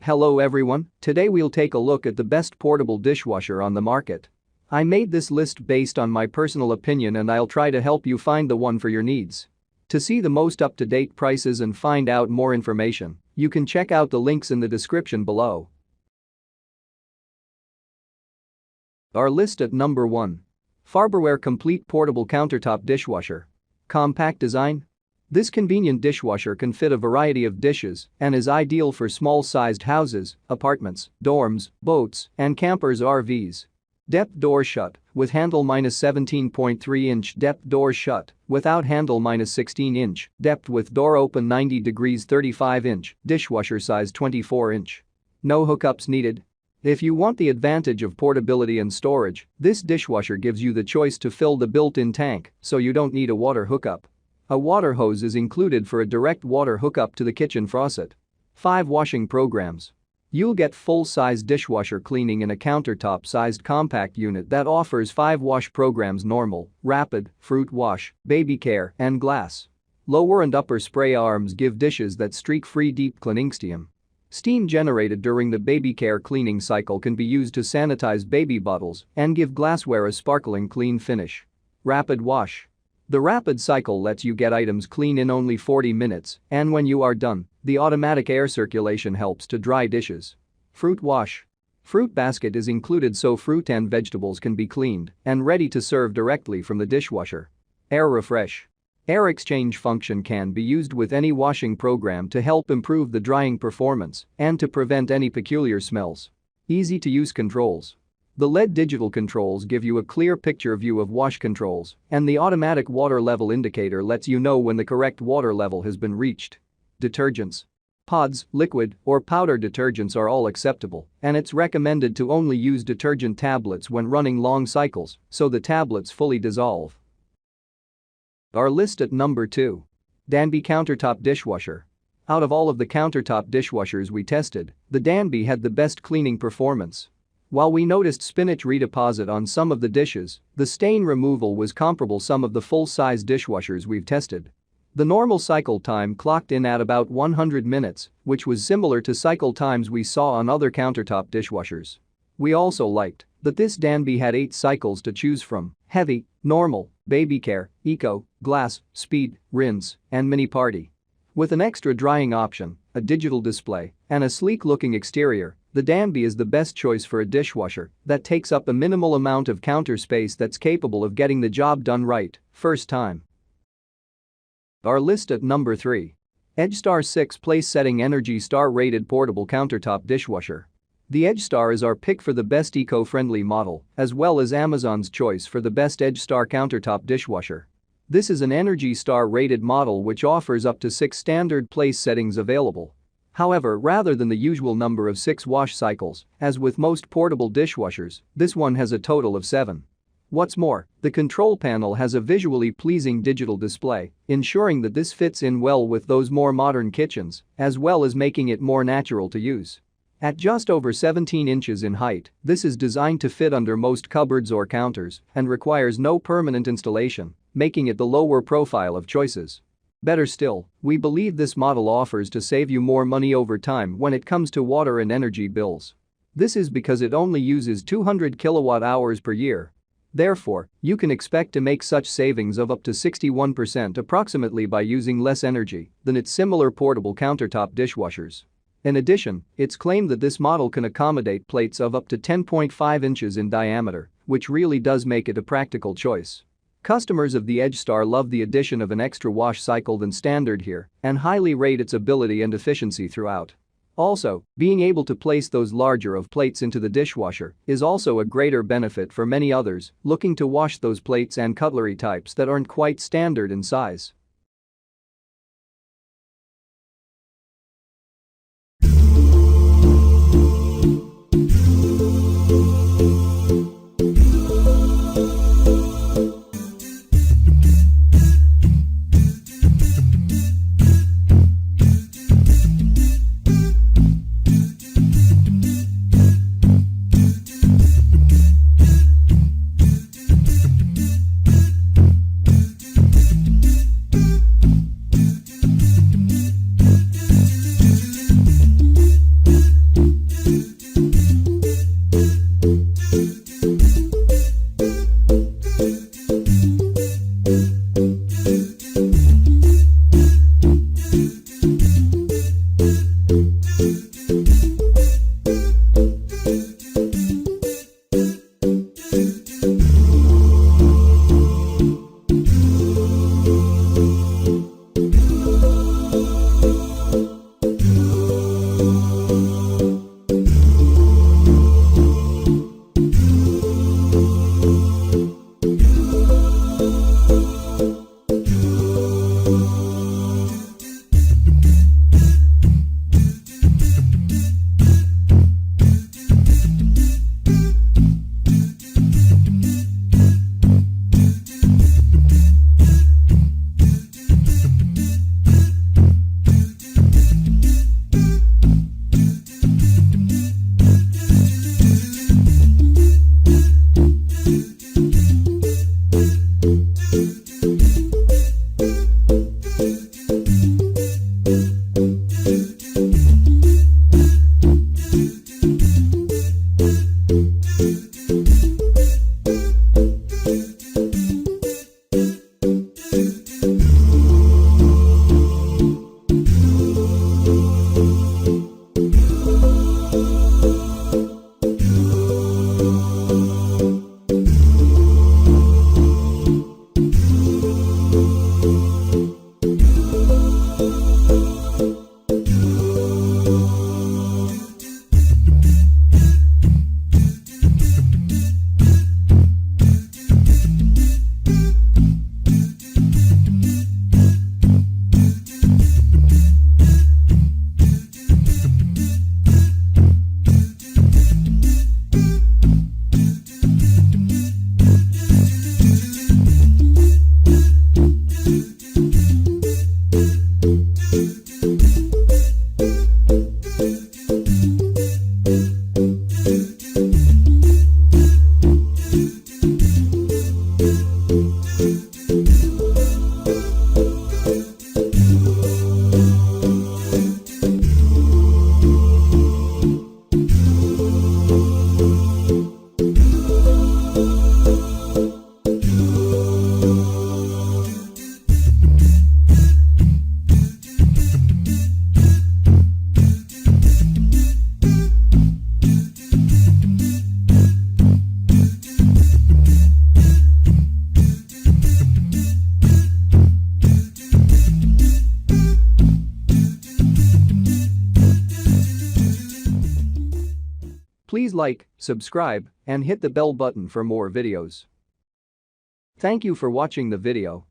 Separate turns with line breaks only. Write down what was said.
Hello everyone, today we'll take a look at the best portable dishwasher on the market. I made this list based on my personal opinion and I'll try to help you find the one for your needs. To see the most up-to-date prices and find out more information, you can check out the links in the description below. Our list at number 1. Farberware Complete Portable Countertop Dishwasher. Compact design. This convenient dishwasher can fit a variety of dishes and is ideal for small-sized houses, apartments, dorms, boats, and campers RVs. Depth door shut, with handle -17.3-inch depth door shut, without handle -16-inch, depth with door open 90 degrees 35-inch, dishwasher size 24-inch. No hookups needed. If you want the advantage of portability and storage, this dishwasher gives you the choice to fill the built-in tank, so you don't need a water hookup. A water hose is included for a direct water hookup to the kitchen faucet. 5 washing programs. You'll get full-size dishwasher cleaning in a countertop-sized compact unit that offers 5 wash programs: normal, rapid, fruit wash, baby care, and glass. Lower and upper spray arms give dishes that streak-free deep cleaning steam. Steam generated during the baby care cleaning cycle can be used to sanitize baby bottles and give glassware a sparkling clean finish. Rapid wash. The rapid cycle lets you get items clean in only 40 minutes, and when you are done, the automatic air circulation helps to dry dishes. Fruit wash. Fruit basket is included so fruit and vegetables can be cleaned and ready to serve directly from the dishwasher. Air refresh. Air exchange function can be used with any washing program to help improve the drying performance and to prevent any peculiar smells. Easy-to-use controls. The LED digital controls give you a clear picture view of wash controls, and the automatic water level indicator lets you know when the correct water level has been reached. Detergents. Pods, liquid, or powder detergents are all acceptable, and it's recommended to only use detergent tablets when running long cycles, so the tablets fully dissolve. Our list at number 2. Danby Countertop Dishwasher. Out of all of the countertop dishwashers we tested, the Danby had the best cleaning performance. While we noticed spinach redeposit on some of the dishes, the stain removal was comparable to some of the full-size dishwashers we've tested. The normal cycle time clocked in at about 100 minutes, which was similar to cycle times we saw on other countertop dishwashers. We also liked that this Danby had 8 cycles to choose from: heavy, normal, baby care, eco, glass, speed, rinse, and mini party. With an extra drying option, a digital display, and a sleek-looking exterior, the Danby is the best choice for a dishwasher that takes up a minimal amount of counter space that's capable of getting the job done right, first time. Our list at number 3. EdgeStar 6 Place Setting Energy Star Rated Portable Countertop Dishwasher. The EdgeStar is our pick for the best eco-friendly model, as well as Amazon's choice for the best EdgeStar countertop dishwasher. This is an Energy Star rated model which offers up to 6 standard place settings available. However, rather than the usual number of 6 wash cycles, as with most portable dishwashers, this one has a total of 7. What's more, the control panel has a visually pleasing digital display, ensuring that this fits in well with those more modern kitchens, as well as making it more natural to use. At just over 17 inches in height, this is designed to fit under most cupboards or counters and requires no permanent installation, making it the lower profile of choices. Better still, we believe this model offers to save you more money over time when it comes to water and energy bills. This is because it only uses 200 kilowatt-hours per year. Therefore, you can expect to make such savings of up to 61% approximately by using less energy than its similar portable countertop dishwashers. In addition, it's claimed that this model can accommodate plates of up to 10.5 inches in diameter, which really does make it a practical choice. Customers of the EdgeStar love the addition of an extra wash cycle than standard here and highly rate its ability and efficiency throughout. Also, being able to place those larger of plates into the dishwasher is also a greater benefit for many others looking to wash those plates and cutlery types that aren't quite standard in size. Please like, subscribe, and hit the bell button for more videos. Thank you for watching the video.